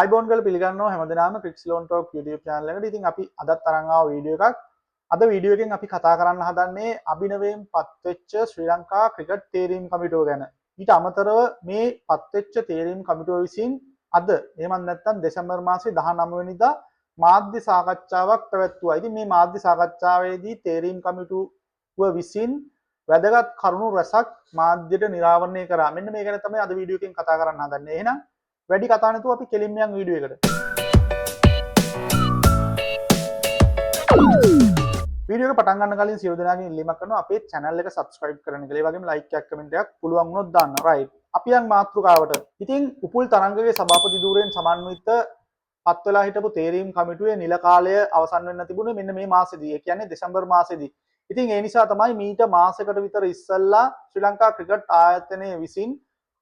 iBond ගල පිළිගන්නවා හැමදෙනාම Tricks Loan Talk YouTube channel එකට. ඉතින් අපි අදත් තරංග ආව වීඩියෝ එකක්. අද වීඩියෝ එකෙන් අපි කතා කරන්න හදන්නේ අභිනවයෙන් පත්වෙච්ච ශ්‍රී ලංකා ක්‍රිකට් තේරීම් කමිටුව ගැන. ඊට අමතරව මේ පත්වෙච්ච තේරීම් කමිටුව විසින් අද එහෙමත් නැත්නම් දෙසැම්බර් මාසයේ 19 වෙනිදා මාධ්‍ය සාකච්ඡාවක් පැවැත්වුවා. ඉතින් මේ මාධ්‍ය සාකච්ඡාවේදී තේරීම් කමිටුව විසින් වැදගත් කරුණු රැසක් මාධ්‍යට නිරාවරණය කරා. මෙන්න මේ ගැන තමයි අද වීඩියෝ එකෙන් කතා කරන්න හදන්නේ. එහෙනම් වැඩි කතා නැතුව අපි කෙලින්ම යන් වීඩියෝ එකට. වීඩියෝ එක පටන් ගන්න කලින් සියලු දෙනාගෙන් ඉල්ලීමක් කරනවා අපේ channel එක subscribe කරන්න කියලා. ඒ වගේම like එකක් comment එකක් පුළුවන් වුණොත් දාන්න. right. අපි යන් මාතෘකාවට. ඉතින් උපුල් තරංගගේ සභාපති ධූරයෙන් සමන්විත පත් වෙලා හිටපු තේරීම් කමිටුවේ නිල කාලය අවසන් වෙන්න තිබුණේ මෙන්න මේ මාසෙදී. ඒ කියන්නේ දෙසැම්බර් මාසෙදී. ඉතින් ඒ නිසා තමයි මීට මාසයකට විතර ඉස්සෙල්ලා ශ්‍රී ලංකා ක්‍රිකට් ආයතනයේ විසින්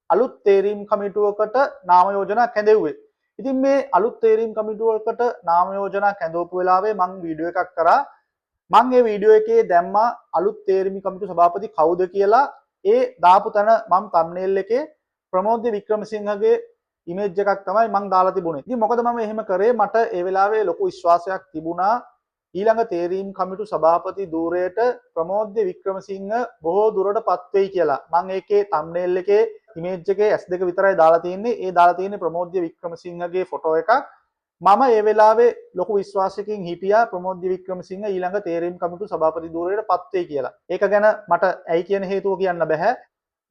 අලුත් තේරීම් කමිටුවකට නාම යෝජනා කැඳෙව්වේ. ඉතින් මේ අලුත් තේරීම් කමිටුවකට නාම යෝජනා කැඳවපු වෙලාවේ මම වීඩියෝ එකක් කරා. මම මේ වීඩියෝ එකේ දැම්මා අලුත් තේරීම් කමිටුව සභාපති කවුද කියලා. ඒ දාපු තැන මම thumbnail එකේ ප්‍රමෝද්‍ය වික්‍රමසිංහගේ ඉමේජ් එකක් තමයි මම දාලා තිබුණේ. ඉතින් මොකද මම එහෙම කරේ? මට ඒ වෙලාවේ ලොකු විශ්වාසයක් තිබුණා ඊළඟ තේරීම් කමිටු සභාපති ධූරයට ප්‍රමෝද්‍ය වික්‍රමසිංහ බොහෝ දුරටපත් වෙයි කියලා. මම ඒකේ thumbnail එකේ ඉමේජ් එකේ S2 විතරයි දාලා තියෙන්නේ. ඒ දාලා තියෙන්නේ ප්‍රමෝද්‍ය වික්‍රමසිංහගේ ෆොටෝ එකක්. මම ඒ වෙලාවේ ලොකු විශ්වාසයකින් හිටියා ප්‍රමෝද්‍ය වික්‍රමසිංහ ඊළඟ තේරීම් කමිටු සභාපති ධූරයටපත් වෙයි කියලා. ඒක ගැන මට ඇයි කියන හේතුව කියන්න බෑ.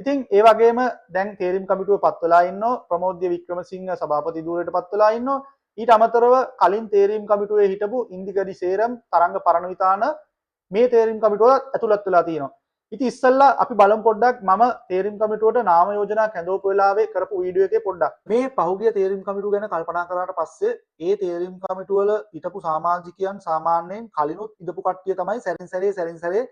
ඉතින් ඒ වගේම දැන් තේරීම් කමිටුව පත් වෙලා ඉන්නෝ ප්‍රමෝද්‍ය වික්‍රමසිංහ සභාපති ධූරයටපත් වෙලා ඉන්නෝ. ඊට අමතරව කලින් තේරීම් කමිටුවේ හිටපු ඉන්දිගඩි සේරම් තරංග පරණවිතාන මේ තේරීම් කමිටුවට ඇතුළත් වෙලා තියෙනවා. ඉතින් ඉස්සෙල්ලා අපි බලමු පොඩ්ඩක් මම තේරීම් කමිටුවට නාම යෝජනා කැඳවපු වෙලාවේ කරපු වීඩියෝ එකේ පොඩ්ඩක් මේ පහුගිය තේරීම් කමිටුව ගැන කල්පනා කරාට පස්සේ ඒ තේරීම් කමිටුව වල හිටපු සමාජිකයන් සාමාන්‍යයෙන් කලිනුත් ඉඳපු කට්ටිය තමයි සැරින් සැරේ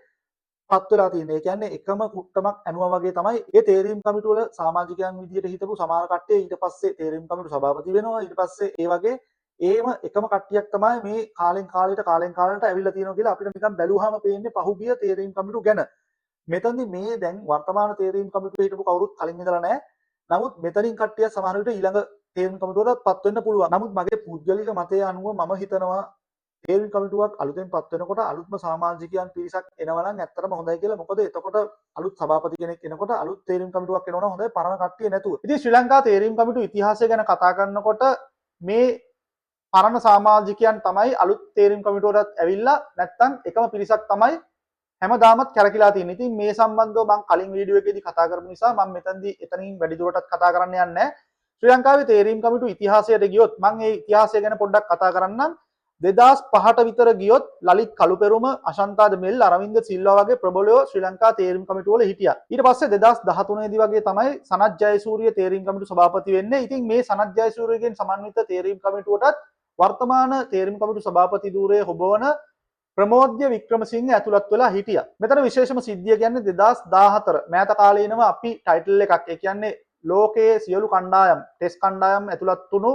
පත් වෙලා තියෙන්නේ. ඒ කියන්නේ එකම කුට්ටමක් ඇනුවා වගේ තමයි ඒ තේරීම් කමිටුව වල සමාජිකයන් විදියට හිටපු සමහර කට්ටිය ඊට පස්සේ තේරීම් කමිටුව සභාපති වෙනවා. ඊට පස්සේ ඒ වගේ ඒම එකම කට්ටියක් තමයි මේ කාලෙන් කාලයට ඇවිල්ලා තියෙනවා කියලා අපිට නිකන් බැලුවාම පේන්නේ පහුගිය තේරීම් කමිටුව ගැන. මෙතනදී මේ දැන් වර්තමාන තේරීම් කමිටුවේ හිටපු කවුරුත් කලින් ඉඳලා නැහැ. නමුත් මෙතනින් කට්ටිය සමහර විට ඊළඟ තේරීම් කමිටුවටත් පත් වෙන්න පුළුවන්. නමුත් මගේ පුද්ගලික මතය අනුව මම හිතනවා තේරීම් කමිටුවක් අලුතෙන් පත් වෙනකොට අලුත්ම සමාජිකයන් පිරිසක් එනවා නම් ඇත්තටම හොඳයි කියලා. මොකද එතකොට අලුත් සභාපති කෙනෙක් එනකොට අලුත් තේරීම් කමිටුවක් එනවා නම් හොඳයි පරණ කට්ටිය නැතුව. ඉතින් ශ්‍රී ලංකා තේරීම් කමිටුව ඉතිහාසය ගැන කතා කරනකොට මේ පරණ සමාජිකයන් තමයි අලුත් තේරීම් කමිටුවටත් ඇවිල්ලා නැත්තම් එකම පිරිසක් තමයි හැමදාමත් කැරකිලා තියෙන්නේ. ඉතින් මේ සම්බන්ධව මම කලින් වීඩියෝ එකේදී කතා කරපු නිසා මම මෙතනදී එතනින් වැඩි දුරටත් කතා කරන්න යන්නේ නැහැ. ශ්‍රී ලංකාවේ තේරීම් කමිටුව ඉතිහාසයට ගියොත් මම මේ ඉතිහාසය ගැන පොඩ්ඩක් කතා කරන්නම්. 2005ට විතර ගියොත් ලලිත් කළුපෙරුම, අශාන්තාද මෙල්, අරවින්ද සිල්වා වගේ ප්‍රබලයෝ ශ්‍රී ලංකා තේරීම් කමිටුව වල හිටියා. ඊට පස්සේ 2013 දී වගේ තමයි සනත් ජයසූරිය තේරීම් කමිටුව සභාපති වෙන්නේ. ඉතින් මේ සනත් ජයසූරියගෙන් සමන්විත තේරීම් කමිටුවටත් වර්තමාන තේරීම් කමිටුව සභාපති ධූරයේ හොබවන ප්‍රමෝද්‍ය වික්‍රමසිංහ ඇතුළත් වෙලා හිටියා. මෙතන විශේෂම සිද්ධිය කියන්නේ 2014 මෑත කාලේ ඉනම අපි ටයිටල් එකක් ඒ කියන්නේ ලෝකයේ සියලු කණ්ඩායම් ටෙස්ට් කණ්ඩායම් ඇතුළත් වුණු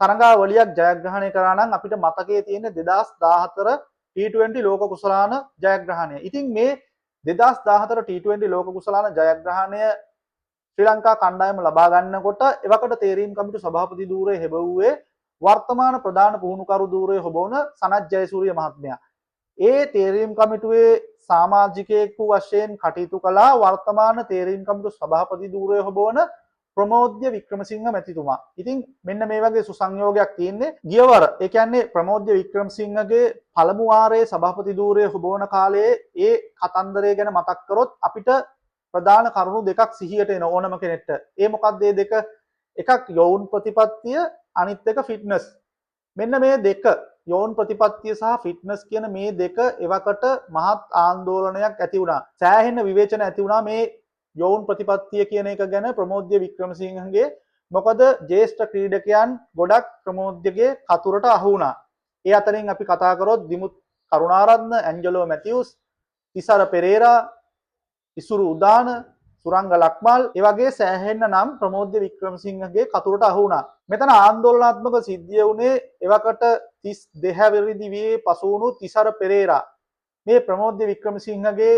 තරඟාවලියක් ජයග්‍රහණය කරා නම් අපිට මතකයේ තියෙන 2014 T20 ලෝක කුසලාන ජයග්‍රහණය. ඉතින් මේ 2014 T20 ලෝක කුසලාන ජයග්‍රහණය ශ්‍රී ලංකා කණ්ඩායම ලබා ගන්නකොට එවකට තේරීම් කමිටුව සභාපති ධූරයේ හෙබවුවේ වර්තමාන ප්‍රධාන පුහුණුකරු ධූරයේ හොබවන සනත් ජයසූරිය මහත්මයා. ඒ තේරීම් කමිටුවේ සමාජිකයෙකු වශයෙන් කටයුතු කළා වර්තමාන තේරීම් කමිටුව සභාපති ධූරයේ හොබවන ප්‍රමෝද්‍ය වික්‍රමසිංහ මැතිතුමා. ඉතින් මෙන්න මේ වගේ සුසංයෝගයක් තියෙන්නේ. ගියවර ඒ කියන්නේ ප්‍රමෝද්‍ය වික්‍රමසිංහගේ පළමු වාරයේ සභාපති ධූරයේ හොබවන කාලයේ ඒ කතන්දරය ගැන මතක් කරොත් අපිට ප්‍රධාන කරුණු දෙකක් සිහියට එන ඕනම කෙනෙක්ට. ඒ මොකක්ද මේ දෙක? එකක් යෝන් ප්‍රතිපත්තිය, අනිත් එක ෆිට්නස්. මෙන්න මේ දෙක යෝන් ප්‍රතිපත්තිය සහ ෆිට්නස් කියන මේ දෙක එවකට මහත් ආందోලනයක් ඇති වුණා. සෑහෙන විවේචන ඇති වුණා මේ යෝන් ප්‍රතිපත්තිය කියන එක ගැන ප්‍රමෝද්‍ය වික්‍රමසිංහගේ. මොකද ජ්‍යෙෂ්ඨ ක්‍රීඩකයන් ගොඩක් ප්‍රමෝද්‍යගේ කතුරට අහු වුණා. ඒ අතරින් අපි කතා කරොත් දිමුත් කරුණාරත්න, ඇන්ජලෝ මැතිව්ස්, තිසර පෙරේරා, ඉසුරු උදාන, සුරංග ලක්මල් ඒ වගේ සෑහෙන්න නම් ප්‍රමෝද්‍ය වික්‍රමසිංහගේ කතුරට අහු වුණා. මෙතන ආందోලනාත්මක සිද්ධිය වුණේ එවකට 32 වෙනි දිවියේ පසු වුණු තිසර පෙරේරා. මේ ප්‍රමෝද්‍ය වික්‍රමසිංහගේ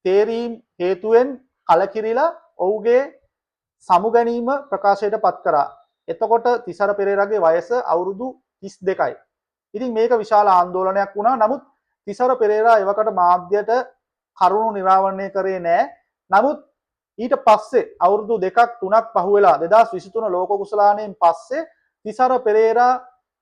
තේරීම් හේතුවෙන් කලකිරිලා ඔහුගේ සමු ගැනීම ප්‍රකාශයට පත් කරා. එතකොට තිසර පෙරේරාගේ වයස අවුරුදු 32යි. ඉතින් මේක විශාල ආందోලනයක් වුණා. නමුත් තිසර පෙරේරා එවකට මාධ්‍යයට කරුණු නිරාවරණය කරේ නැහැ. නමුත් ඊට පස්සේ අවුරුදු 2ක් 3ක් පහුවෙලා 2023 ලෝක කුසලානයෙන් පස්සේ තිසර පෙරේරා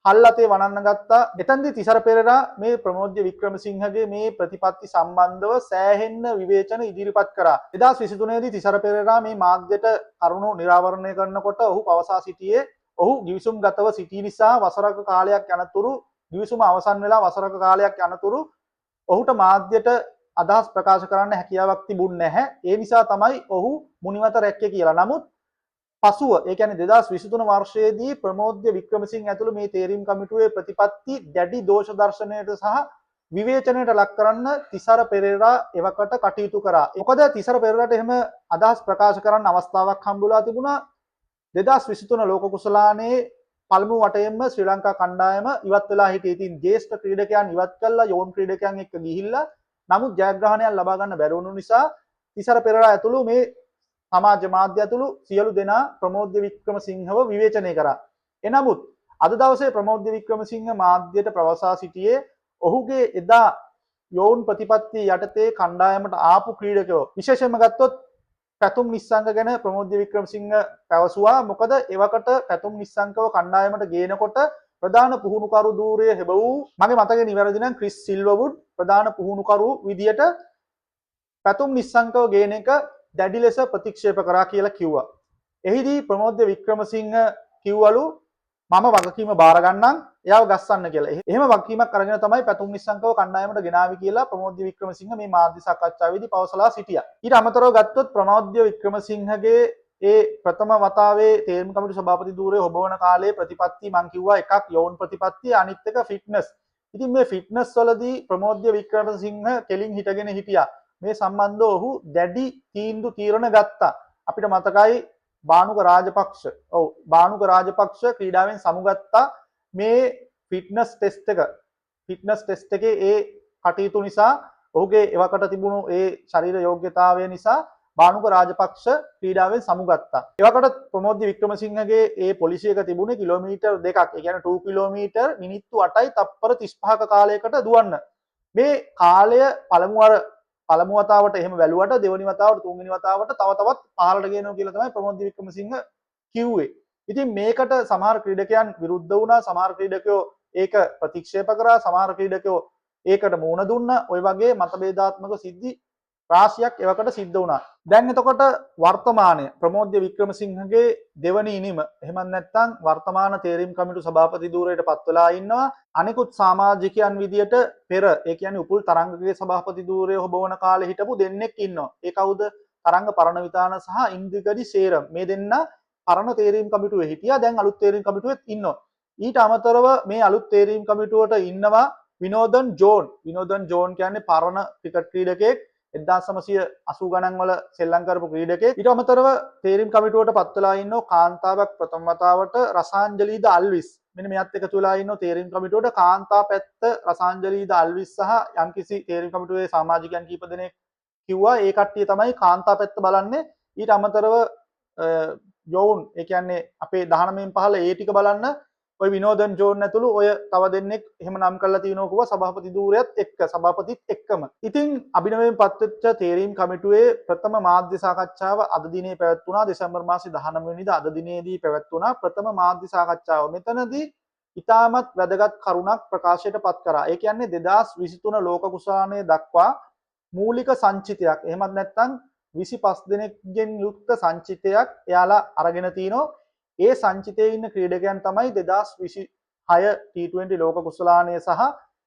හල්ලතේ වනන්න ගත්තා. එතෙන්දී තිසර පෙරේරා මේ ප්‍රමෝද්‍ය වික්‍රමසිංහගේ මේ ප්‍රතිපත්ති සම්බන්ධව සෑහෙන්න විවේචන ඉදිරිපත් කරා. 2023 දී තිසර පෙරේරා මේ මාධ්‍යට කරුණු නිරාවරණය කරනකොට ඔහු පවසා සිටියේ ඔහු ගිවිසුම්ගතව සිටි නිසා වසරක කාලයක් යනතුරු ගිවිසුම අවසන් වෙලා වසරක කාලයක් යනතුරු ඔහුට මාධ්‍යට අදහස් ප්‍රකාශ කරන්න හැකියාවක් තිබුණ නැහැ. ඒ නිසා තමයි ඔහු මුනිවත රැක්කේ කියලා. නමුත් පසුව ඒ කියන්නේ 2023 වර්ෂයේදී ප්‍රමෝද්‍ය වික්‍රමසිංහ ඇතුළු මේ තේරීම් කමිටුවේ ප්‍රතිපත්ති දැඩි දෝෂ දර්ශනයට සහ විවේචනයට ලක් කරන්න තිසර පෙරේරා එවකට කටයුතු කරා. මොකද තිසර පෙරේරාට එහෙම අදහස් ප්‍රකාශ කරන්න අවස්ථාවක් හම්බුලා තිබුණා. 2023 ලෝක කුසලානයේ පළමු වටයෙන්ම ශ්‍රී ලංකා කණ්ඩායම ඉවත් වෙලා හිටියේ. ඉතින් ජ්‍යෙෂ්ඨ ක්‍රීඩකයන් ඉවත් කළා යෝන් ක්‍රීඩකයන් එක්ක ගිහිල්ලා නමුත් ජයග්‍රහණයක් ලබා ගන්න බැරි වුණු නිසා තිසර පෙරේරා ඇතුළු මේ සමාජ මාධ්‍ය ඇතුළු සියලු දෙනා ප්‍රමෝද්‍ය වික්‍රමසිංහව විවේචනය කරා. එනමුත් අද දවසේ ප්‍රමෝද්‍ය වික්‍රමසිංහ මාධ්‍යයට ප්‍රවසා සිටියේ ඔහුගේ එදා යෝන් ප්‍රතිපත්ති යටතේ කණ්ඩායමට ආපු ක්‍රීඩකයෝ විශේෂයෙන්ම ගත්තොත් පැතුම් නිස්සංග ගැන ප්‍රමෝද්‍ය වික්‍රමසිංහ පැවසුවා. මොකද එවකට පැතුම් නිස්සංගව කණ්ඩායමට ගේනකොට ප්‍රධාන පුහුණුකරු ධූරයේ හෙබ වූ මගේ මතකේ නිවැරදි නම් ක්‍රිස් සිල්වවුඩ් ප්‍රධාන පුහුණුකරු විදියට පැතුම් නිස්සංගව ගේන එක දැඩි ලෙස ප්‍රතික්ෂේප කරා කියලා කිව්වා. එහිදී ප්‍රමෝද්‍ය වික්‍රමසිංහ කිව්වලු මම වගකීම බාර ගන්නම් එයාව ගස්සන්න කියලා. එහෙම වගකීමක් අරගෙන තමයි පැතුම් නිස්සංගව කණ්ඩායමට ගෙනාවි කියලා ප්‍රමෝද්‍ය වික්‍රමසිංහ මේ මාධ්‍ය සාකච්ඡාවේදී පවසලා සිටියා. ඊට අමතරව ගත්තොත් ප්‍රමෝද්‍ය වික්‍රමසිංහගේ ඒ ප්‍රථම වතාවේ තේරීම් කමිටු සභාපති ධූරයේ හොබවන කාලේ ප්‍රතිපත්ති මම කිව්වා එකක් යෝන් ප්‍රතිපත්ති අනිත් එක ෆිට්නස්. ඉතින් මේ ෆිට්නස් වලදී ප්‍රමෝද්‍ය වික්‍රමසිංහ කෙලින් හිටගෙන හිටියා. මේ සම්බන්ධව ඔහු දැඩි තීරණ ගත්තා. අපිට මතකයි බානුක රාජපක්ෂ. ඔව් බානුක රාජපක්ෂ ක්‍රීඩාවෙන් සමුගත්තා මේ ෆිට්නස් ටෙස්ට් එක. ෆිට්නස් ටෙස්ට් එකේ ඒ කටයුතු නිසා ඔහුගේ එවකට තිබුණු ඒ ශරීර යෝග්‍යතාවය නිසා බානුක රාජපක්ෂ ක්‍රීඩාවෙන් සමුගත්තා. එවකට ප්‍රමෝද්‍ය වික්‍රමසිංහගේ ඒ පොලිසිය එක තිබුණේ කිලෝමීටර් 2ක්. ඒ කියන්නේ 2 කිලෝමීටර් මිනිත්තු 8යි තප්පර 35ක කාලයකට දුවන්න. මේ කාලය පළමු වතාවට එහෙම වැළුවට දෙවෙනි වතාවට තුන්වෙනි වතාවට තව තවත් පහළට ගේනවා කියලා තමයි ප්‍රමෝද්‍ය වික්‍රමසිංහ කිව්වේ. ඉතින් මේකට සමහර ක්‍රීඩකයන් විරුද්ධ වුණා. සමහර ක්‍රීඩකයෝ ඒක ප්‍රතික්ෂේප කරා. සමහර ක්‍රීඩකයෝ ඒකට මුහුණ දුන්නා. ওই වගේ මතභේදාත්මක සිද්ධි රාශියක් එවකට සිද්ධ වුණා. දැන් එතකොට වර්තමානයේ ප්‍රමෝද්‍ය වික්‍රමසිංහගේ දෙවනි ඉනිම එහෙමත් නැත්නම් වර්තමාන තේරීම් කමිටු සභාපති ධූරයට පත් වෙලා ඉන්නවා. අනිකුත් සමාජිකයන් විදියට පෙර ඒ කියන්නේ උපුල් තරංගගේ සභාපති ධූරයේ හොබවන කාලේ හිටපු දෙන්නෙක් ඉන්නවා. ඒ කවුද? තරංග පරණවිතාන සහ ඉන්දිගඩි සේරම්. මේ දෙන්න පරණ තේරීම් කමිටුවේ හිටියා. දැන් අලුත් තේරීම් කමිටුවෙත් ඉන්නවා. ඊට අමතරව මේ අලුත් තේරීම් කමිටුවට ඉන්නවා විනෝදන් ජෝන්. විනෝදන් ජෝන් කියන්නේ පරණ ක්‍රිකට් ක්‍රීඩකයෙක්. 1980 ගණන් වල සෙල්ලම් කරපු ක්‍රීඩකයෙක්. ඊට අමතරව තේරීම් කමිටුවට පත් වෙලා ඉන්නෝ කාන්තාවක් ප්‍රථම වතාවට රසාන්ජලීද අල්විස්. මෙන්න මෙයත් එකතු වෙලා ඉන්නෝ තේරීම් කමිටුවට කාන්තා පැත්ත රසාන්ජලීද අල්විස් සහ යම්කිසි තේරීම් කමිටුවේ සමාජිකයන් කීප දෙනෙක් කිව්වා ඒ කට්ටිය තමයි කාන්තා පැත්ත බලන්නේ. ඊට අමතරව යෝන් ඒ කියන්නේ අපේ 19න් පහළ ඒ ටික බලන්න ඔය විනෝදන් ජෝන් ඇතුළු ඔය තව දෙන්නෙක් එහෙම නම් කරලා තිනෝ කිව්වා සභාපති ධූරයත් එක්ක සභාපතිත් එක්කම. ඉතින් අභිනවයෙන් පත්වෙච්ච තේරීම් කමිටුවේ ප්‍රථම මාධ්‍ය සාකච්ඡාව අද දිනේ පැවැත්වුණා. දෙසැම්බර් මාසේ 19 වෙනිදා අද දිනේදී පැවැත්වුණා ප්‍රථම මාධ්‍ය සාකච්ඡාව. මෙතනදී ඉතාමත් වැදගත් කරුණක් ප්‍රකාශයට පත් කරා. ඒ කියන්නේ 2023 ලෝක කුසලානයේ දක්වා මූලික සංචිතයක් එහෙමත් නැත්නම් 25 දෙනෙක්ගෙන් යුක්ත සංචිතයක් එයාලා අරගෙන තිනෝ. ඒ සංචිතයේ ඉන්න ක්‍රීඩකයන් තමයි 2026 T20 ලෝක කුසලානය සහ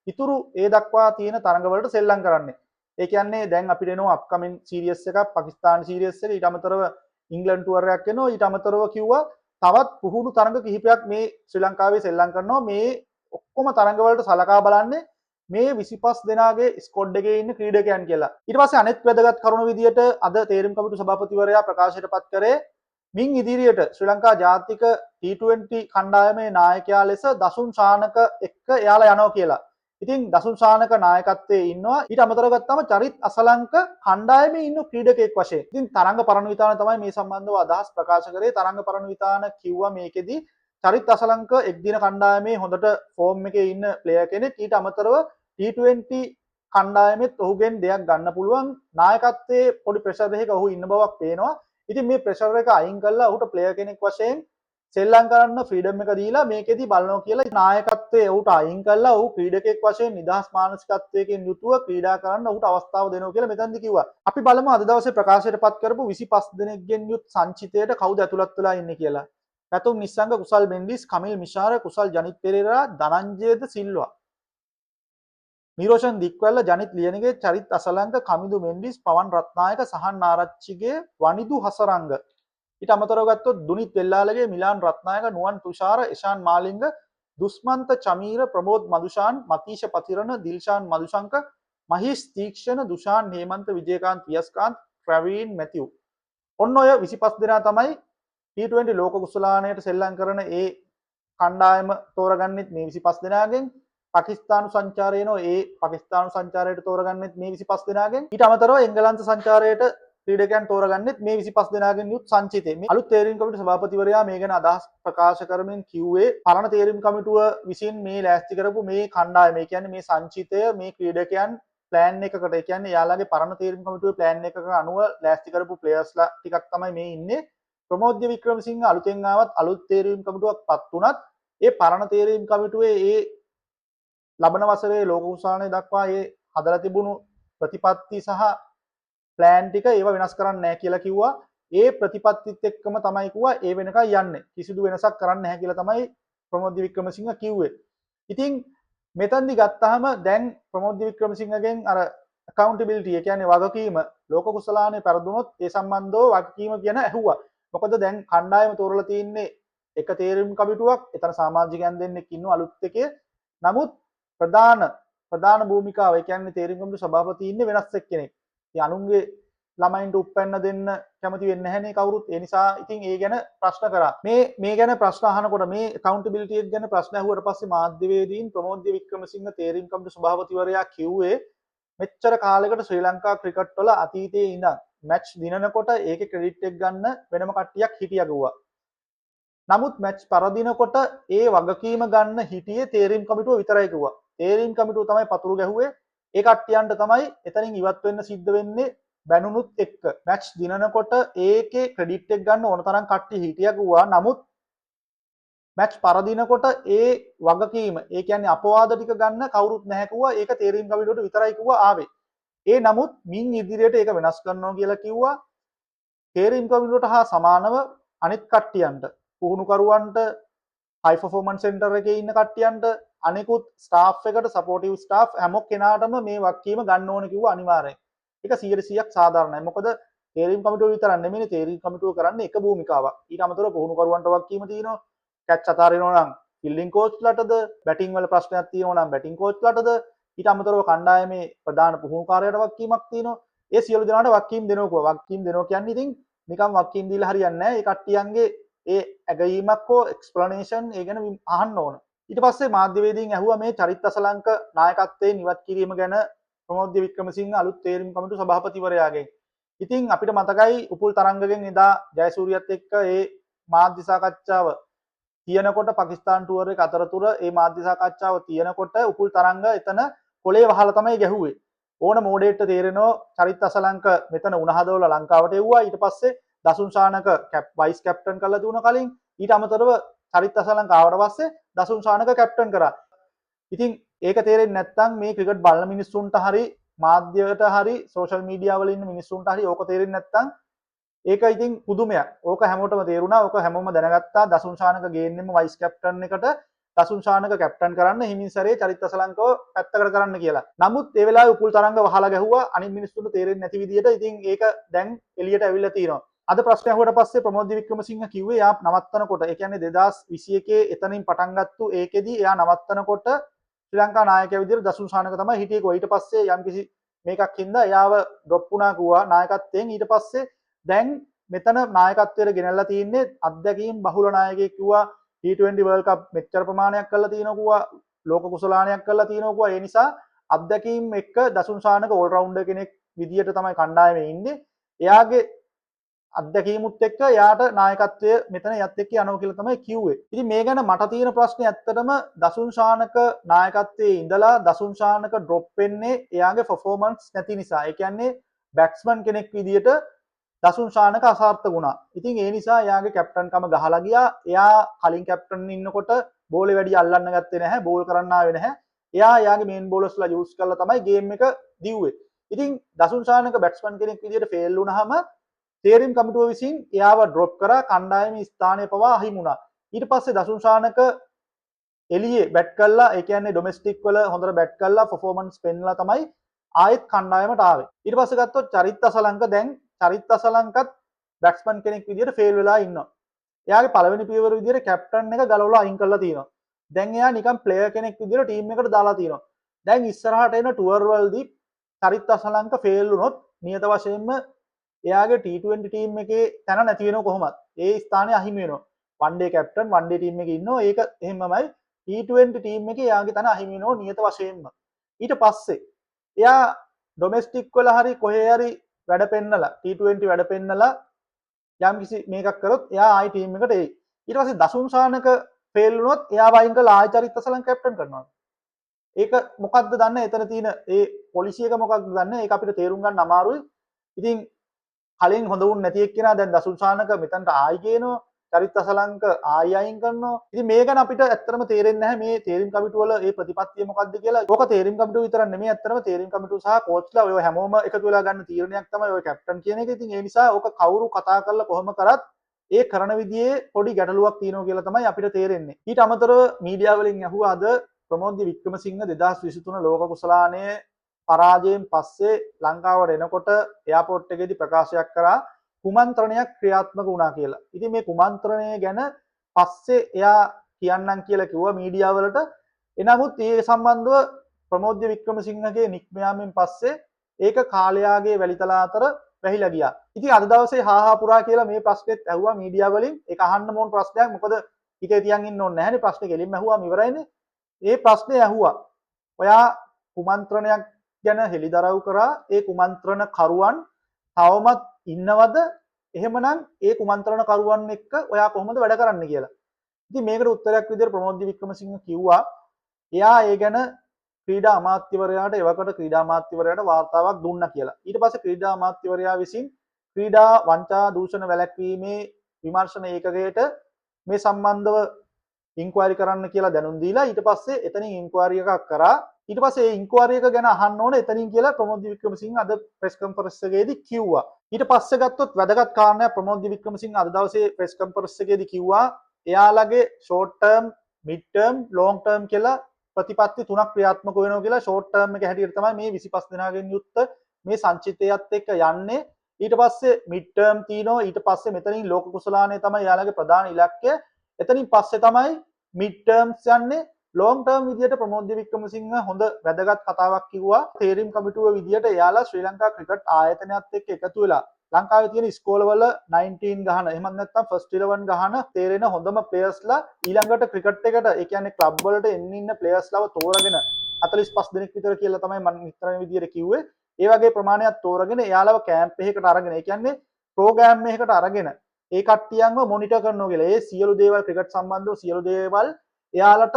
ඉතුරු ඒ දක්වා තියෙන තරඟවලට සෙල්ලම් කරන්නේ. ඒ කියන්නේ දැන් අපිට එනවා අප්කමින් සීරීස් එකක් පාකිස්තාන සීරීස් එක ඊට අමතරව ඉංග්ලන්ඩ් ටුවර් එකක් එනවා. ඊට අමතරව කිව්වා තවත් පුහුණු තරඟ කිහිපයක් මේ ශ්‍රී ලංකාවේ සෙල්ලම් කරනවා. මේ ඔක්කොම තරඟවලට සලකා බලන්නේ මේ 25 දෙනාගේ ස්කොඩ් එකේ ඉන්න ක්‍රීඩකයන් කියලා. ඊට පස්සේ අනෙක් වැදගත් කරුණ විදියට අද තේරීම් කමිටු සභාපතිවරයා ප්‍රකාශයට පත් කරේ මින් ඉදිරියට ශ්‍රී ලංකා ජාතික T20 කණ්ඩායමේ නායකයා ලෙස දසුන් ශානක එක්ක එයාලා යනවා කියලා. ඉතින් දසුන් ශානක නායකත්වයේ ඉන්නවා. ඊට අමතරව ගත්තම චරිත් අසලංක කණ්ඩායමේ ඉන්න ක්‍රීඩකයෙක් වශයෙන්. ඉතින් තරංග පරණවිතාන තමයි මේ සම්බන්ධව අදහස් ප්‍රකාශ කරේ. තරංග පරණවිතාන කිව්වා මේකෙදි චරිත් අසලංක එක්දින කණ්ඩායමේ හොඳට ෆෝම් එකේ ඉන්න ප්ලේයර් කෙනෙක්. ඊට අමතරව T20 කණ්ඩායමෙත් ඔහුගෙන් දෙයක් ගන්න පුළුවන්. නායකත්වයේ පොඩි ප්‍රෙෂර් එකක ඔහු ඉන්න බවක් පේනවා. ඉතින් මේ ප්‍රෙෂර් එක අයින් කරලා ඔහුට ප්ලේයර් කෙනෙක් වශයෙන් සෙල්ලම් කරන්න ෆ්‍රීඩම් එක දීලා මේකෙදි බලනවා කියලා නායකත්වයේ ඔහුට අයින් කරලා ඔහු ක්‍රීඩකයෙක් වශයෙන් නිදහස් මානසිකත්වයකින් යුතුව ක්‍රීඩා කරන්න ඔහුට අවස්ථාව දෙනවා කියලා මෙතනදි කිව්වා. අපි බලමු අද දවසේ ප්‍රකාශයට පත් කරපු 25 දෙනෙක්ගෙන් යුත් සංචිතයට කවුද ඇතුළත් වෙලා ඉන්නේ කියලා. පැතුම් නිස්සංග, කුසල් මෙන්ඩිස්, කමිල් මිශාර, කුසල් ජනිත් පෙරේරා, ධනංජයද සිල්වා. නිරෝෂන් දික්වැල්ල, ජනිත් ලියනගේ, චරිත් අසලංක, කමිදු මෙන්ඩිස්, පවන් රත්නායක, සහන් ආරච්චිගේ, වනිදු හසරංග. ඊට අමතරව ගත්තොත් දුනිත් වෙල්ලාලගේ, මිලාන් රත්නායක, නුවන් තුෂාර, ඉෂාන් මාලිංග, දුස්මන්ත චමීර, ප්‍රමෝද් මදුෂාන්, මතීෂ පතිරණ, දිල්ෂාන් මදුශංක, මහේෂ් තීක්ෂණ, දුෂාන් හේමන්ත, විජේකාන්ත් පියස්කාන්ත්, ප්‍රවීන් මැතිව්. ඔන්න ඔය 25 දෙනා තමයි T20 ලෝක කුසලානයට සෙල්ලම් කරන ඒ කණ්ඩායම තෝරගන්නෙත් මේ 25 දෙනාගෙන්. පාකිස්තානු සංචාරයනෝ ඒ පාකිස්තානු සංචාරයට තෝරගන්නෙත් මේ 25 දෙනාගෙන්. ඊට අමතරව එංගලන්ත සංචාරයට ක්‍රීඩකයන් තෝරගන්නෙත් මේ 25 දෙනාගෙන් යුත් සංචිතේ. මේ අලුත් තේරීම් කමිටු සභාපතිවරයා මේ ගැන අදහස් ප්‍රකාශ කරමින් කිව්වේ පරණ තේරීම් කමිටුව විසින් මේ ලෑස්ති කරපු මේ කණ්ඩායම, ඒ කියන්නේ මේ සංචිතය මේ ක්‍රීඩකයන් ප්ලෑන් එකකට, ඒ කියන්නේ යාළගේ පරණ තේරීම් කමිටුවේ ප්ලෑන් එකක අනුව ලෑස්ති කරපු ප්ලේයර්ස්ලා ටිකක් තමයි මේ ඉන්නේ. ප්‍රමෝද්‍ය වික්‍රමසිංහ අලුතෙන් ආවත් අලුත් තේරීම් කමිටුවක් පත් වුණත් ඒ පරණ තේරීම් කමිටුවේ ඒ ලබන වසරේ ලෝක කුසලානය දක්වා ඒ හදලා තිබුණු ප්‍රතිපත්ති සහ ප්ලෑන් ටික ඒව වෙනස් කරන්නේ නැහැ කියලා කිව්වා. ඒ ප්‍රතිපත්තිත් එක්කම තමයි කිව්වා ඒ වෙනකන් යන්නේ. කිසිදු වෙනසක් කරන්නේ නැහැ කියලා තමයි ප්‍රමෝද්‍ය වික්‍රමසිංහ කිව්වේ. ඉතින් මෙතනදි ගත්තාම දැන් ප්‍රමෝද්‍ය වික්‍රමසිංහගෙන් අර accountability, ඒ කියන්නේ වගකීම, ලෝක කුසලානය පෙරදුනොත් ඒ සම්බන්ධව වගකීම කියන ඇහුවා. මොකද දැන් කණ්ඩායම තෝරලා තියෙන්නේ එක තේරීම් කමිටුවක්. එතන සමාජිකයන් දෙන්නෙක් ඉන්නවා අලුත් එකේ. නමුත් ප්‍රධාන භූමිකාව, ඒ කියන්නේ තේරීම් කමිටු සභාපති ඉන්නේ වෙනස් එක්කෙනෙක්. ඒ අනුන්ගේ ළමයින්ට උප්පැන්න දෙන්න කැමති වෙන්නේ නැහැනේ කවුරුත්. ඒ නිසා ඉතින් ඒ ගැන ප්‍රශ්න කරා. මේ ගැන ප්‍රශ්න අහනකොට මේ accountability එක ගැන ප්‍රශ්න අහුවට පස්සේ මාධ්‍යවේදීන් ප්‍රමෝද්‍ය වික්‍රමසිංහ තේරීම් කමිටු සභාපතිවරයා කිව්වේ මෙච්චර කාලයකට ශ්‍රී ලංකා ක්‍රිකට් වල අතීතයේ ඉඳන් මැච් දිනනකොට ඒකේ ක්‍රෙඩිට් එක ගන්න වෙනම කට්ටියක් හිටියා කිව්වා. නමුත් මැච් පරදිනකොට ඒ වගකීම ගන්න හිටියේ තේරීම් කමිටුව විතරයි කිව්වා. තේරීම් කමිටුව තමයි පතුරු ගැහුවේ. ඒ කට්ටියන්ට තමයි එතනින් ඉවත් වෙන්න සිද්ධ වෙන්නේ බැනුනුත් එක්ක. මැච් දිනනකොට ඒකේ ක්‍රෙඩිට් එක ගන්න ඕන තරම් කට්ටිය හිටියා කිව්වා. නමුත් මැච් පරදිනකොට ඒ වගකීම, ඒ කියන්නේ අපවාද ටික ගන්න කවුරුත් නැහැ කිව්වා. ඒක තේරීම් කමිටුවට විතරයි කිව්වා ආවේ. ඒ නමුත් මින් ඉදිරියට ඒක වෙනස් කරනවා කියලා කිව්වා. තේරීම් කමිටුවට හා සමානව අනිත් කට්ටියන්ට, පුහුණුකරුවන්ට, හයි පර්ෆෝමන්ස් සෙන්ටර් එකේ ඉන්න කට්ටියන්ට, අනිකුත් ස්ටාෆ් එකට, සපෝටිව් ස්ටාෆ් හැම කෙනාටම මේ වගකීම ගන්න ඕන කිව්වා අනිවාර්යෙන්. ඒක 100%ක් සාධාරණයි. මොකද තේරීම් කමිටුව විතරක් නෙමෙයි, තේරීම් කමිටුව කරන්නේ එක භූමිකාවක්. ඊට අමතරව පුහුණුකරුවන්ට වගකීම තියෙනවා. කැච් අතාරිනවා නම් ෆීල්ඩින් කෝච්ලටද, බැටිං වල ප්‍රශ්නයක් තියෙනවා නම් බැටිං කෝච්ලටද, ඊට අමතරව කණ්ඩායමේ ප්‍රධාන පුහුණුකාරයාට වගකීමක් තියෙනවා. ඒ සියලු දෙනාට වගකීම් දෙනවා කිව්වා. වගකීම් දෙනවා කියන්නේ ඉතින් නිකන් වගකීම් දීලා හරියන්නේ නැහැ. ඒ කට්ටියන්ගේ ඒ ඇගයීමක් හෝ එක්ස්ප්ලනේෂන් ඒ ගැන අහන්න ඕන. ඊට පස්සේ මාධ්‍යවේදීන් ඇහුවා මේ චරිත් අසලංක නායකත්වයෙන් ඉවත් කිරීම ගැන ප්‍රමෝද්‍ය වික්‍රමසිංහ අලුත් තේරීම් කමිටු සභාපතිවරයාගෙන්. ඉතින් අපිට මතකයි උපුල් තරංගගෙන් එදා ජයසූරියත් එක්ක ඒ මාධ්‍ය සාකච්ඡාව තියෙනකොට, පාකිස්තාන් ටුවර් එක අතරතුර ඒ මාධ්‍ය සාකච්ඡාව තියෙනකොට උපුල් තරංග එතන කොලේ වහලා තමයි ගැහුවේ. ඕන මෝඩේට තේරෙනවා චරිත් අසලංක මෙතන උණ හදවලා ලංකාවට එව්වා. ඊට පස්සේ දසුන් ශානක වයිස් කැප්ටන් කරලා දුන කලින් ඊට අමතරව චරිත් අසලංක ආවට පස්සේ දසුන් ශානක කැප්ටන් කරා. ඉතින් ඒක තේරෙන්නේ නැත්නම් මේ ක්‍රිකට් බලන මිනිස්සුන්ට හරි, මාධ්‍යයට හරි, සෝෂල් මීඩියා වල ඉන්න මිනිස්සුන්ට හරි ඕක තේරෙන්නේ නැත්නම් ඒක ඉතින් පුදුමයක්. ඕක හැමෝටම තේරුණා. ඕක හැමෝම දැනගත්තා. දසුන් ශානක ගේන්නෙම වයිස් කැප්ටන් එකට දසුන් ශානක කැප්ටන් කරන්න හිමින් සැරේ චරිත් අසලංකව පැත්තකට කරන්න කියලා. නමුත් ඒ වෙලාවේ උපුල් තරංග වහලා ගැහුවා අනිත් මිනිස්සුන්ට තේරෙන්නේ නැති විදියට. ඉතින් ඒක දැන් එළියට ඇවිල්ලා තියෙනවා. අද ප්‍රශ්න අහුවට පස්සේ ප්‍රමෝද්‍ය වික්‍රමසිංහ කිව්වේ එයා නවත්තනකොට, ඒ කියන්නේ 2021 එතනින් පටන් ගත්තු ඒකෙදි එයා නවත්තනකොට ශ්‍රී ලංකා නායකයා විදියට දසුන් ශානක තමයි හිටියේ කිව්වා. ඊට පස්සේ යම්කිසි මේකක් හින්දා එයාව ඩ්‍රොප් වුණා කිව්වා නායකත්වයෙන්. ඊට පස්සේ දැන් මෙතන නායකත්වයට ගෙනල්ලා තින්නේ අත්දැකීම් බහුල නායකයෙක් කිව්වා. T20 World Cup මෙච්චර ප්‍රමාණයක් කරලා තියෙනවා කිව්වා. ලෝක කුසලානයක් කරලා තියෙනවා. ඒ නිසා අත්දැකීම් එක්ක දසුන් සානක ඕල් රවුන්ඩර් කෙනෙක් විදියට තමයි කණ්ඩායමේ ඉන්නේ. එයාගේ අත්දැකීමුත් එක්ක එයාට නායකත්වය මෙතන යත් එක්ක යනවා කියලා තමයි කිව්වේ. ඉතින් මේ ගැන මට තියෙන ප්‍රශ්නේ ඇත්තටම දසුන් ශානක නායකත්වයේ ඉඳලා දසුන් ශානක ඩ්‍රොප් වෙන්නේ එයාගේ පර්ෆෝමන්ස් නැති නිසා. ඒ කියන්නේ බැට්ස්මන් කෙනෙක් විදියට දසුන් ශානක අසාර්ථක වුණා. ඉතින් ඒ නිසා එයාගේ කැප්ටන්කම ගහලා ගියා. එයා කලින් කැප්ටන් ඉන්නකොට බෝලේ වැඩි අල්ලන්න ගත්තේ නැහැ. බෝල් කරන්න ආවේ නැහැ. එයා එයාගේ මේන් බෝලර්ස්ලා යූස් කරලා තමයි ගේම් එක දිව්වේ. ඉතින් දසුන් ශානක බැට්ස්මන් කෙනෙක් විදියට ෆේල් වුණාම තේරීම් කමිටුව විසින් එයාව ඩ්‍රොප් කරා කණ්ඩායමේ ස්ථානය පවා අහිමි වුණා. ඊට පස්සේ දසුන් ශානක එළියේ බැට් කළා. ඒ කියන්නේ ඩොමෙස්ටික් වල හොඳට බැට් කළා පර්ෆෝමන්ස් පෙන්නලා තමයි ආයෙත් කණ්ඩායමට ආවේ. ඊට පස්සේ ගත්තොත් චරිත් අසලංක දැන් චරිත් අසලංකත් බැට්ස්මන් කෙනෙක් විදියට ෆේල් වෙලා ඉන්නවා. එයාගේ පළවෙනි පියවර විදියට කැප්ටන් එක ගලවලා අයින් කරලා තියෙනවා. දැන් එයා නිකන් ප්ලේයර් කෙනෙක් විදියට ටීම් එකට දාලා තියෙනවා. දැන් ඉස්සරහට එන ටුවර් වලදී චරිත් අසලංක ෆේල් වුණොත් නියත වශයෙන්ම එයාගේ T20 ටීම් එකේ තැන නැති වෙනව කොහොමද? ඒ ස්ථානේ අහිමි වෙනවා. වන් ඩේ කැප්ටන් වන් ඩේ ටීම් එකේ ඉන්නවා. ඒක එහෙමමයි T20 ටීම් එකේ එයාගේ තැන අහිමි වෙනවා නියත වශයෙන්ම. ඊට පස්සේ එයා ඩොමෙස්ටික් වල හරි කොහේ හරි වැඩ පෙන්නලා T20 වැඩ පෙන්නලා යම් කිසි මේකක් කරොත් එයා ආයි ටීම් එකට එයි. ඊට පස්සේ දසුන් ශානක ෆේල් වුණොත් එයා වයින් කරලා ආයි චරිත් අසලං කැප්ටන් කරනවා. ඒක මොකක්ද දන්නේ? එතන තියෙන ඒ පොලිසි එක මොකක්ද දන්නේ? ඒක අපිට තේරුම් ගන්න අමාරුයි. ඉතින් කලින් හොඳ වුණ නැති එක්කෙනා දැන් දසුන් ශානක මෙතනට ආයි ගේනවා. චරිත් අසලංක ආයි අයින් කරනවා. ඉතින් මේ ගැන අපිට ඇත්තටම තේරෙන්නේ නැහැ මේ තේරීම් කමිටුව වල ඒ ප්‍රතිපත්තිය මොකක්ද කියලා. ඕක තේරීම් කමිටුව විතරක් නෙමෙයි ඇත්තටම තේරීම් කමිටුව සහ කෝච්ලා ඔය හැමෝම එකතු වෙලා ගන්න තීරණයක් තමයි ඔය කැප්ටන් කියන එක. ඉතින් ඒ නිසා ඕක කවුරු කතා කරලා කොහොම කරත් ඒ කරන විදිහේ පොඩි ගැටලුවක් තියෙනවා කියලා තමයි අපිට තේරෙන්නේ. ඊට අමතරව මීඩියා වලින් අහුවා අද ප්‍රමෝද් වික්‍රමසිංහ 2023 ලෝක කුසලානයේ පරාජයෙන් පස්සේ ලංකාවට එනකොට එයාපෝට් එකේදී ප්‍රකාශයක් කරා කුමන්ත්‍රණයක් ක්‍රියාත්මක වුණා කියලා. ඉතින් මේ කුමන්ත්‍රණය ගැන පස්සේ එයා කියන්නම් කියලා කිව්වා මීඩියා වලට. එනමුත් ඒ සම්බන්ධව ප්‍රමෝද් වික්‍රමසිංහගේ නික්ම යාමෙන් පස්සේ ඒක කාලයාගේ වැලිතලා අතර වැහිලා ගියා. ඉතින් අද දවසේ හාහා පුරා කියලා මේ ප්‍රශ්නෙත් ඇහුවා මීඩියා වලින්. ඒක අහන්න ඕන ප්‍රශ්නයක්. මොකද හිතේ තියන් ඉන්න ඕනේ නැහැනේ. ප්‍රශ්නේ ගෙලින්ම ඇහුවාම ඉවරයිනේ. ඒ ප්‍රශ්නේ ඇහුවා. ඔයා කුමන්ත්‍රණයක් ගැන හෙළිදරව් කරා. ඒ කුමන්ත්‍රණ කරුවන් තවමත් ඉන්නවද? එහෙමනම් ඒ කුමන්ත්‍රණ කරුවන් එක්ක ඔයා කොහොමද වැඩ කරන්නේ කියලා. ඉතින් මේකට උත්තරයක් විදිහට ප්‍රමෝද් වික්‍රමසිංහ කිව්වා එයා ඒ ගැන ක්‍රීඩා අමාත්‍යවරයාට එවකට ක්‍රීඩා අමාත්‍යවරයාට වාර්තාවක් දුන්නා කියලා. ඊට පස්සේ ක්‍රීඩා අමාත්‍යවරයා විසින් ක්‍රීඩා වංචා දූෂණ වැළැක්වීමේ විමර්ශන ඒකකයට මේ සම්බන්ධව ඉන්ක්වයරි කරන්න කියලා දැනුම් දීලා ඊට පස්සේ එතනින් ඉන්ක්වයරි එකක් කරා. ඊට පස්සේ ඒ ඉන්ක්වයරි එක ගැන අහන්න ඕන එතනින් කියලා ප්‍රමෝද් වික්‍රමසිංහ අද ප්‍රෙස් කොන්ෆරන්ස් එකේදී කිව්වා. ඊට පස්සේ ගත්තොත් වැදගත් කාරණයක් ප්‍රමෝද් වික්‍රමසිංහ අද දවසේ ප්‍රෙස් කොන්ෆරන්ස් එකේදී කිව්වා එයාලගේ short term, mid term, long term කියලා ප්‍රතිපත්ති තුනක් ක්‍රියාත්මක වෙනවා කියලා. ෂෝට් ටර්ම් එක හැටියට තමයි මේ 25 දෙනාගෙන් යුක්ත මේ සංචිතයත් එක්ක යන්නේ. ඊට පස්සේ මිඩ් ටර්ම් තියෙනවා. ඊට පස්සේ මෙතනින් ලෝක කුසලානේ තමයි එයාලගේ ප්‍රධාන ඉලක්කය. එතනින් පස්සේ තමයි මිඩ් ටර්ම්ස් යන්නේ. ලොන්ග් ටර්ම් විදියට ප්‍රමෝද් වික්‍රමසිංහ හොඳ වැදගත් කතාවක් කිව්වා. තේරීම් කමිටුව විදියට එයාලා ශ්‍රී ලංකා ක්‍රිකට් ආයතනයත් එක්ක එකතු වෙලා ලංකාවේ තියෙන ස්කෝලවල 19 ගහන එහෙමත් නැත්නම් ෆස්ට් 11 ගහන තේරෙන හොඳම ප්ලේයර්ස්ලා ඊළඟට ක්‍රිකට් එකට ඒ කියන්නේ ක්ලබ් වලට ඉන්න ප්ලේයර්ස්ලාව තෝරගෙන 45 දෙනෙක් විතර කියලා තමයි මම හිතන විදියට කිව්වේ. ඒ වගේ ප්‍රමාණයක් තෝරගෙන එයාලව කැම්ප් එකකට අරගෙන ඒ කියන්නේ ප්‍රෝග්‍රෑම් එකකට අරගෙන ඒ කට්ටියන්ව මොනිටර් කරනවා කියලා. ඒ සියලු දේවල් ක්‍රිකට් සම්බන්ධව සියලු දේවල් එයාලට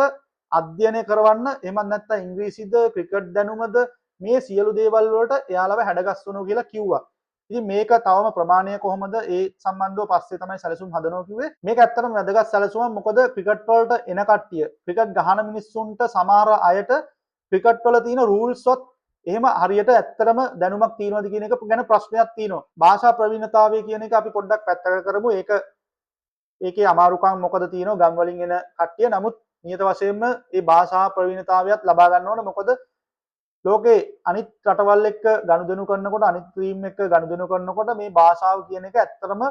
අධ්‍යයනය කරවන්න එහෙමත් නැත්නම් ඉංග්‍රීසිද ක්‍රිකට් දැනුමද මේ සියලු දේවල් වලට එයාලව හැඩගස්වනවා කියලා කිව්වා. ඉතින් මේක තවම ප්‍රමාණය කොහොමද ඒ සම්බන්ධව පස්සේ තමයි සැලසුම් හදනවා කිව්වේ. මේක ඇත්තටම වැදගත් සැලසුමක්. මොකද ක්‍රිකට් වලට එන කට්ටිය ක්‍රිකට් ගහන මිනිස්සුන්ට සමහර අයට ක්‍රිකට් වල තියෙන රූල්ස්වත් එහෙම හරියට ඇත්තටම දැනුමක් තියෙනවද කියන එක ගැන ප්‍රශ්නයක් තියෙනවා. භාෂා ප්‍රවීණතාවය කියන එක අපි පොඩ්ඩක් පැත්තකට කරමු. ඒකේ අමාරුකම් මොකද තියෙනවා ගම් වලින් එන කට්ටිය. නමුත් නියත වශයෙන්ම මේ භාෂා ප්‍රවීණතාවයත් ලබා ගන්න ඕන. මොකද ලෝකේ අනිත් රටවල් එක්ක ගනුදෙනු කරනකොට අනිත් ටීම් එක්ක ගනුදෙනු කරනකොට මේ භාෂාව කියන එක ඇත්තටම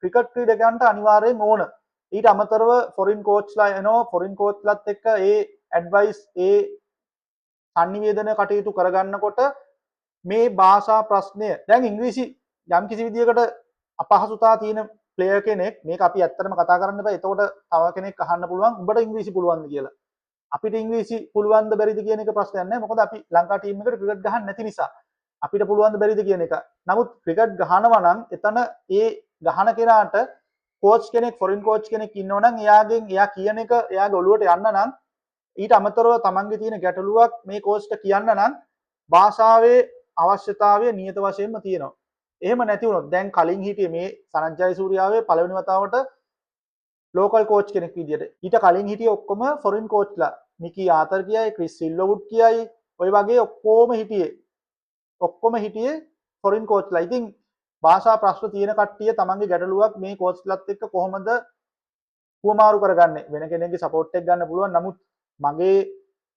ක්‍රිකට් ක්‍රීඩකයන්ට අනිවාර්යයෙන් ඕන. ඊට අමතරව ෆොරින් කෝච්ලා එනවා. ෆොරින් කෝච්ලාත් එක්ක ඒ ඇඩ්වයිස් ඒ සංනිවේදනය කටයුතු කරගන්නකොට මේ භාෂා ප්‍රශ්නය දැන් ඉංග්‍රීසි යම් කිසි විදියකට අපහසුතාව තියෙන ප්ලේයර් කෙනෙක් මේක අපි ඇත්තටම කතා කරන්න බෑ. එතකොට තව කෙනෙක් අහන්න පුළුවන් උඹට ඉංග්‍රීසි පුළුවන්ද කියලා. අපිට ඉංග්‍රීසි පුළුවන් ද බැරිද කියන එක ප්‍රශ්නයක් නැහැ. මොකද අපි ලංකා ටීම් එකට ක්‍රිකට් ගහන්න නැති නිසා. අපිට පුළුවන් ද බැරිද කියන එක. නමුත් ක්‍රිකට් ගහනවා නම් එතන ඒ ගහන කෙනාට කෝච් කෙනෙක් ෆොරින් කෝච් කෙනෙක් ඉන්නවා නම් එයා කියන එක එයාගේ ඔළුවට යන්න නම් ඊට අමතරව තමන්ගේ තියෙන ගැටලුවක් මේ කෝච්ට කියන්න නම් භාෂාවේ අවශ්‍යතාවය නියත වශයෙන්ම තියෙනවා. එහෙම නැති වුණොත් දැන් කලින් හිටියේ මේ සනත් ජයසූරියාවේ පළවෙනි වතාවට ලෝකල් කෝච් කෙනෙක් විදියට. ඊට කලින් හිටියේ ඔක්කොම ෆොරින් කෝච්ලා. මිකී ආතර් කියයි, ක්‍රිස් සිල්වර්වුඩ් කියයි, ඔය වගේ ඔක්කොම හිටියේ ෆොරින් කෝච්ලා. ඉතින් භාෂා ප්‍රශ්න තියෙන කට්ටිය තමන්ගේ ගැටලුවක් මේ කෝච්ලත් එක්ක කොහොමද හුවමාරු කරගන්නේ? වෙන කෙනෙක්ගේ සපෝට් එක ගන්න පුළුවන්. නමුත්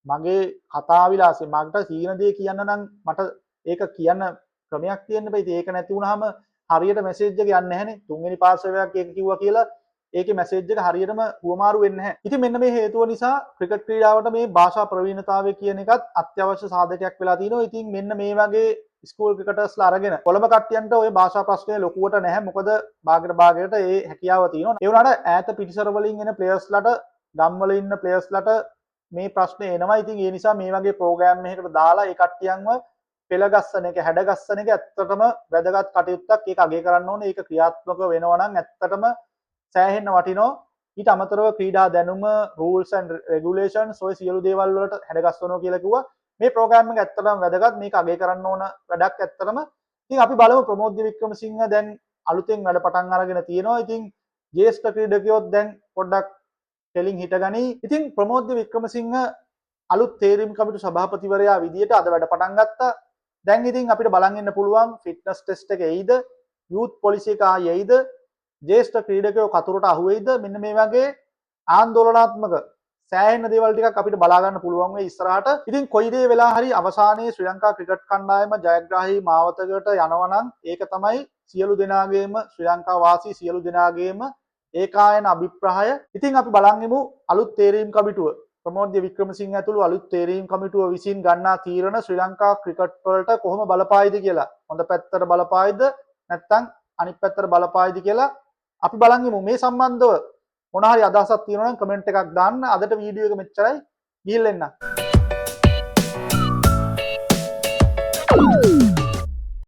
මගේ කතා විලාසය මට සීන දේ කියන්න නම් මට ඒක කියන්න ක්‍රමයක් තියෙන්න බෑ. ඉතින් ඒක නැති වුනහම හරියට මැසේජ් එක යන්නේ නැහනේ. තුන්වෙනි පාර්ශවයක් ඒක කිව්වා කියලා ඒකේ මැසේජ් එක හරියටම හුවමාරු වෙන්නේ නැහැ. ඉතින් මෙන්න මේ හේතුව නිසා ක්‍රිකට් ක්‍රීඩාවට මේ භාෂා ප්‍රවීණතාවය කියන එකත් අත්‍යවශ්‍ය සාධකයක් වෙලා තිනවා. ඉතින් මෙන්න මේ වගේ ස්කූල් ක්‍රිකටර්ස්ලා අරගෙන කොළඹ කට්ටියන්ට ওই භාෂා ප්‍රශ්නේ ලොකුවට නැහැ. මොකද භාගයට ඒ හැකියාව තියෙනවා. ඒ වුණාට ඈත පිටිසර වලින් එන ප්ලේයර්ස්ලාට ගම්වල ඉන්න ප්ලේයර්ස්ලාට මේ ප්‍රශ්නේ එනවා. ඉතින් ඒ නිසා මේ වගේ ප්‍රෝග්‍රෑම් එකකට දාලා ඒ කට්ටියන්ව පෙළගස්සන එක හැඩගස්සන එක ඇත්තටම වැදගත් කටයුත්තක්. ඒක අගය කරන්න ඕනේ. ඒක ක්‍රියාත්මක වෙනවා නම් ඇත්තටම සෑහෙන්න වටිනවා. ඊට අමතරව ක්‍රීඩා දැනුම rules and regulations ඔය සියලු දේවල් වලට හැඩගස්සනවා කියලා කිව්වා. මේ ප්‍රෝග්‍රෑම් එක ඇත්තටම වැදගත්. මේක අගය කරන්න ඕන වැඩක් ඇත්තටම. ඉතින් අපි බලමු ප්‍රමෝද් වික්‍රමසිංහ දැන් අලුතෙන් වැඩ පටන් අරගෙන තියෙනවා. ඉතින් ජ්‍යෙෂ්ඨ ක්‍රීඩකයෝත් දැන් පොඩ්ඩක් ටෙලින් හිටගනි. ඉතින් ප්‍රමෝද් වික්‍රමසිංහ අලුත් තේරීම් කමිටු සභාපතිවරයා විදියට අද වැඩ පටන් ගත්තා. දැන් ඉතින් අපිට බලන් ඉන්න පුළුවන් ෆිට්නස් ටෙස්ට් එක එයිද, යූත් පොලිසි එක ආයේ එයිද, ජ්‍යෙෂ්ඨ ක්‍රීඩකයෝ කතුරට අහු වෙයිද? මෙන්න මේ වගේ ආందోලනාත්මක සෑහෙන දේවල් ටිකක් අපිට බලා ගන්න පුළුවන් වෙයි ඉස්සරහට. ඉතින් කොයි දේ වෙලා හරි අවසානයේ ශ්‍රී ලංකා ක්‍රිකට් කණ්ඩායම ජයග්‍රාහී මාවතකට යනවා නම් ඒක තමයි සියලු දෙනාගේම ශ්‍රී ලංකා වාසී සියලු දෙනාගේම ඒකායන අභිප්‍රාය. ඉතින් අපි බලන් ඉමු අලුත් තේරීම් කමිටුව ප්‍රමෝද් වික්‍රමසිංහ ඇතුළු අලුත් තේරීම් කමිටුව විසින් ගන්නා තීරණ ශ්‍රී ලංකා ක්‍රිකට් වලට කොහොම බලපායිද කියලා. හොඳ පැත්තට බලපායිද නැත්නම් අනිත් පැත්තට බලපායිද කියලා අපි බලන් ඉමු. මේ සම්බන්ධව මොන හරි අදහසක් තියෙනවා නම් කමෙන්ට් එකක් දාන්න. අදට වීඩියෝ එක මෙච්චරයි. ගිහින් එන්න.